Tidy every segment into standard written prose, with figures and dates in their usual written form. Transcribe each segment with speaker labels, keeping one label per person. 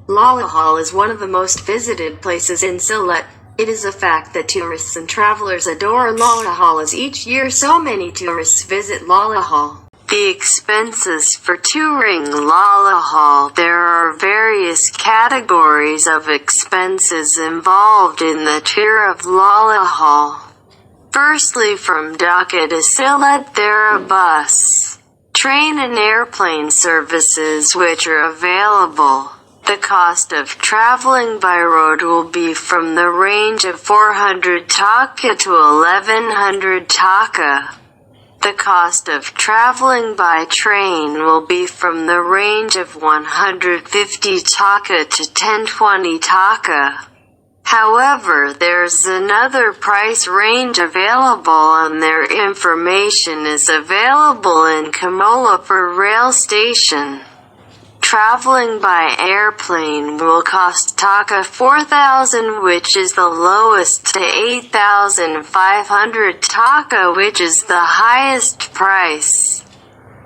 Speaker 1: Lalakhal is one of the most visited places in Sylhet. It is a fact that tourists and travelers adore Lalakhal, as each year so many tourists visit Lalakhal. The expenses for touring Lalakhal. There are various categories of expenses involved in the tour of Lalakhal. Firstly, from Dhaka to Sylhet there are bus, train and airplane services which are available. The cost of traveling by road will be from the range of 400 taka to 1100 taka. The cost of traveling by train will be from the range of 150 taka to 1020 taka. However, there's another price range available, and their information is available in Kamalapur rail station. Traveling by airplane will cost taka 4,000, which is the lowest, to 8,500 taka, which is the highest price.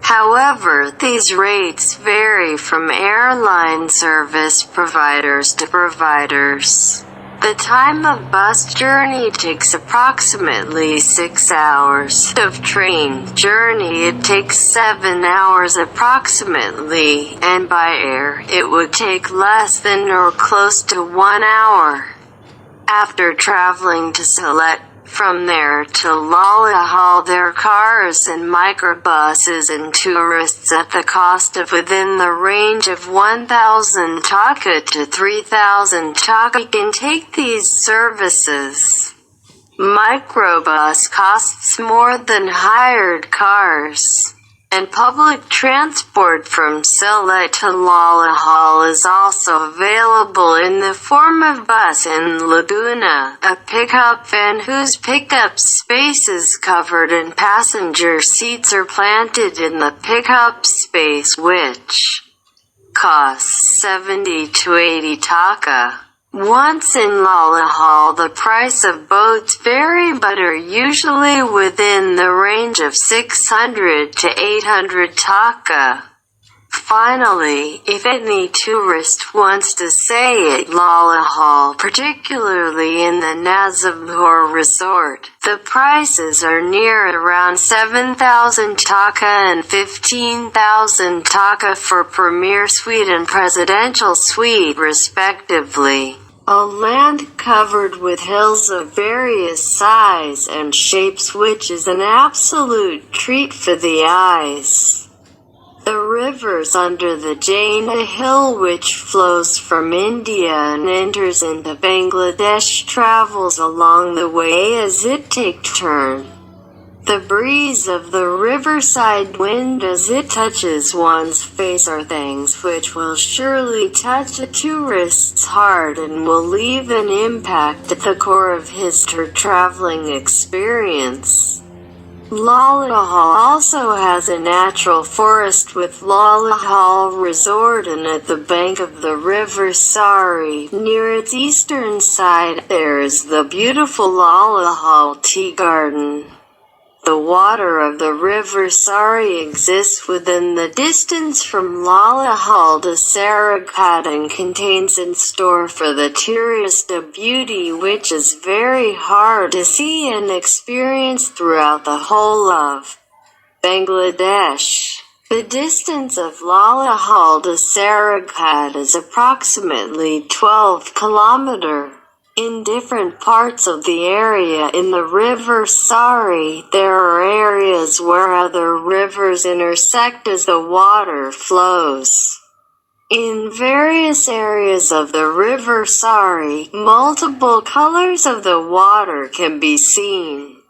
Speaker 1: However, these rates vary from airline service providers to providers. The time of bus journey takes approximately 6 hours. Of train journey it takes 7 hours approximately, and by air it would take less than or close to 1 hour. After traveling to Sylhet, from there to Lalakhal there are cars and microbuses and tourists at the cost of within the range of 1,000 taka to 3,000 taka can take these services. Microbus costs more than hired cars. And public transport from Sylhet to Lalakhal is also available in the form of bus and Laguna, a pickup van whose pickup space is covered and passenger seats are planted in the pickup space, which costs 70 to 80 taka. Once in Lalakhal, the price of boats vary but are usually within the range of 600 to 800 taka. Finally, if any tourist wants to stay at Lalakhal, particularly in the Nazabur resort, the prices are near around 7,000 taka and 15,000 taka for Premier Suite and Presidential Suite respectively. A land covered with hills of various size and shapes, which is an absolute treat for the eyes. The rivers under the Jaina hill, which flows from India and enters into Bangladesh, travels along the way as it takes turn. The breeze of the riverside wind as it touches one's face are things which will surely touch a tourist's heart and will leave an impact at the core of his traveling experience. Lalakhal also has a natural forest with Lalakhal Resort, and at the bank of the river Sari, near its eastern side, there is the beautiful Lalakhal Tea Garden. The water of the river Sari exists within the distance from Lalakhal to Sylhet and contains in store for the tourist a beauty which is very hard to see and experience throughout the whole of Bangladesh. The distance of Lalakhal to Sylhet is approximately 12 kilometers. In different parts of the area in the river Sari, there are areas where other rivers intersect as the water flows. In various areas of the river Sari, multiple colors of the water can be seen.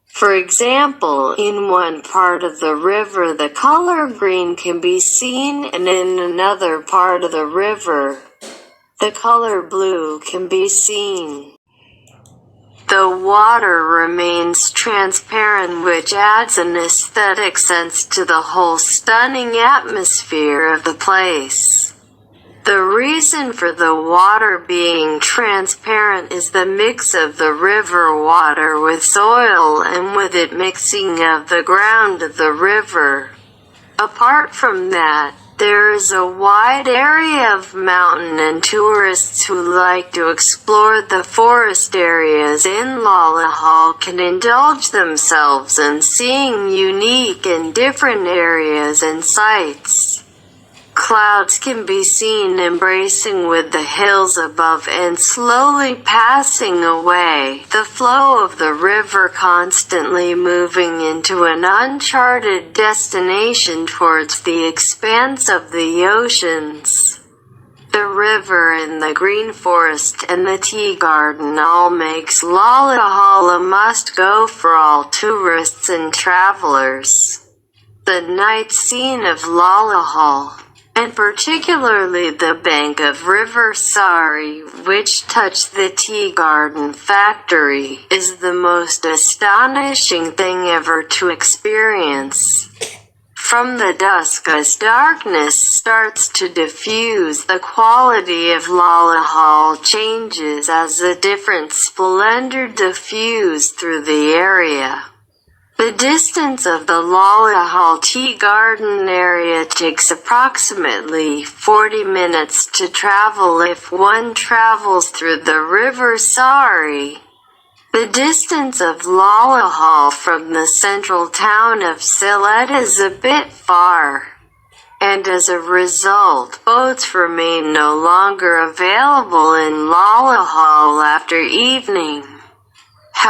Speaker 1: For example, in one part of the river the color green can be seen, and in another part of the river, the color blue can be seen. The water remains transparent, which adds an aesthetic sense to the whole stunning atmosphere of the place. The reason for the water being transparent is the mix of the river water with soil and with it mixing of the ground of the river. Apart from that, There is a wide area of mountain and tourists who like to explore the forest areas in Lalakhal can indulge themselves in seeing unique and different areas and sights. Clouds can be seen embracing with the hills above and slowly passing away, the flow of the river constantly moving into an uncharted destination towards the expanse of the oceans. The river and the green forest and the tea garden all makes Lalakhal a must-go for all tourists and travelers. The night scene of Lalakhal, and particularly the bank of River Sari, which touch the tea garden factory, is the most astonishing thing ever to experience. From the dusk as darkness starts to diffuse, the quality of Lalakhal changes as a different splendor diffuse through the area. The distance of the Lalakhal tea garden area takes approximately 40 minutes to travel if one travels through the River Sari. The distance of Lalakhal from the central town of Sylhet is a bit far, and as a result, boats remain no longer available in Lalakhal after evening.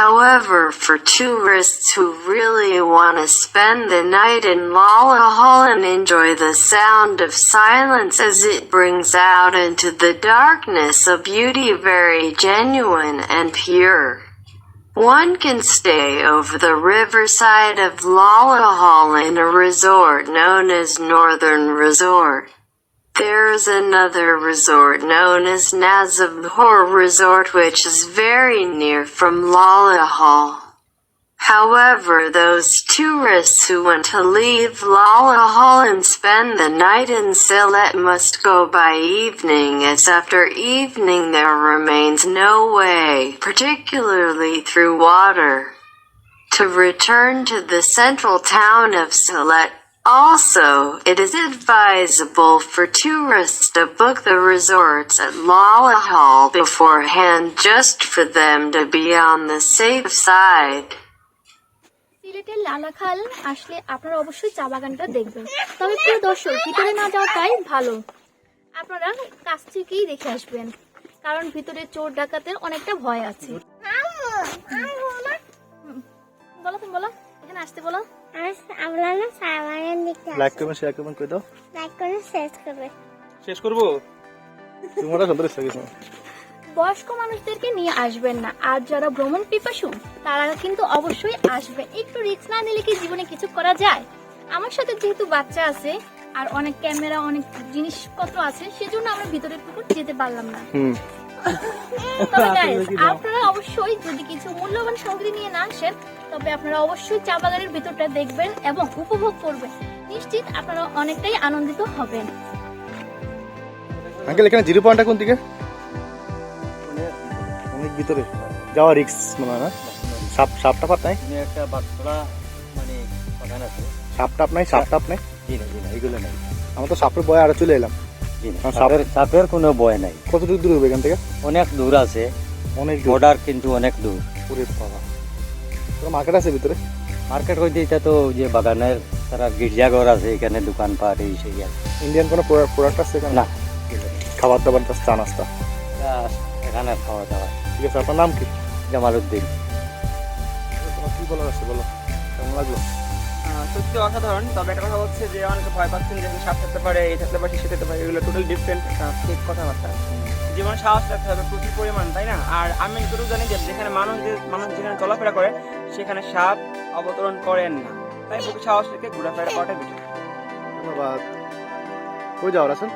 Speaker 1: However, for tourists who really want to spend the night in Lalakhal and enjoy the sound of silence as it brings out into the darkness a beauty very genuine and pure, one can stay over the riverside of Lalakhal in a resort known as Northern Resort. There is another resort known as Nazimhor Resort which is very near from Lalakhal. However, those tourists who want to leave Lalakhal and spend the night in Sylhet must go by evening, as after evening there remains no way, particularly through water, to return to the central town of Sylhet. Also, it is advisable for tourists to book the resorts at Lalakhal beforehand just for them to be on the safe side.
Speaker 2: সিলেটের লালাখাল আসলে আপনারা অবশ্যই চা বাগানটা দেখবেন। তবে প্রিয় দর্শক, ভিতরে না যাওয়াটাই ভালো, আপনারা কাছ থেকেই দেখে আসবেন, কারণ ভিতরে চোর ডাকাতের অনেকটা ভয় আছে। বলো তুমি বলো, এখানে আসতে বলো।
Speaker 3: লাইক করবেন, শেয়ার করবেন, কই দাও,
Speaker 4: লাইক করে শেয়ার করবে।
Speaker 3: শেষ করব। তোমরা সবাই সাথে
Speaker 2: বয়স্ক মানুষদেরকে নিয়ে আসবেন না, আর যারা ভ্রমণ পিপাসু তারা কিন্তু অবশ্যই আসবেন। একটু রিস্ক না নিলে কি জীবনে কিছু করা যায়? আমার সাথে যেহেতু বাচ্চা আছে আর অনেক ক্যামেরা অনেক জিনিসপত্র আছে, সেজন্য আমরা ভিতরে টুকু যেতে পারলাম না। তবে গাইস, আপনারা অবশ্যই যদি কিছু মূল্যবান সামগ্রী নিয়ে না আসেন, তবে আপনারা অবশ্যই চা বাগানের ভিতরটা দেখবেন এবং উপভোগ করবেন। নিশ্চিত আপনারা অনেকটাই আনন্দিত হবেন।
Speaker 3: আঙ্কেল, এখানে জিরো পয়েন্টটা কোন দিকে? অনেক ভিতরে যাওয়া রিস্ক মনে হয় না? সাপটা পাত নাই?
Speaker 5: একটা বাচ্চা মানে কথা আছে,
Speaker 3: সাপটাপ নাই? সাপটাপ নাই?
Speaker 5: জি না এগুলো নাই।
Speaker 3: আমরা তো সাপের ভয় আরো চলে এলাম।
Speaker 5: সাপের কোনো ভয় নাই।
Speaker 3: কতটুকু দূর হবে এখান থেকে?
Speaker 5: অনেক দূর আছে,
Speaker 3: অনেক
Speaker 5: বর্ডার কিন্তু অনেক দূর।
Speaker 3: ওরে বাবা, মার্কেট আছে ভিতরে?
Speaker 5: মার্কেট হইতে এটা তো যে বাগানের তারা গির্জাঘর আছে, এখানে দোকানপাট এই সেই আছে।
Speaker 3: ইন্ডিয়ান কোনো প্রোডাক্ট আছে এখানে?
Speaker 5: না,
Speaker 3: খাবার দাবার, চা নাস্তা
Speaker 5: এখানে খাওয়া দাওয়া।
Speaker 3: ঠিক আছে, আপনার নাম কি?
Speaker 5: জামালউদ্দিন।
Speaker 3: তোমার কি বলার আছে বলো, কেমন লাগলো?
Speaker 6: সত্যি অসাধারণ। তবে একটা কথা হচ্ছে যে অনেকে ভয় পাচ্ছেন যে সাপ থাকতে পারে, এই থাকতে পারে, সে থাকতে পারে, এগুলো টোটাল ডিফারেন্ট একটা ফেক কথাবার্তা। জীবনে সাহস রাখতে হবে প্রচুর পরিমাণ, তাই না? আর আমি যতটুকু জানি যে যেখানে মানুষ যেখানে চলাফেরা করে সেখানে সাপ অবতরণ করেন না, তাই বুকে সাহস রেখে ঘোরাফেরা করাটা বেটার।
Speaker 3: ধন্যবাদ। কই যাওয়ার আছেন?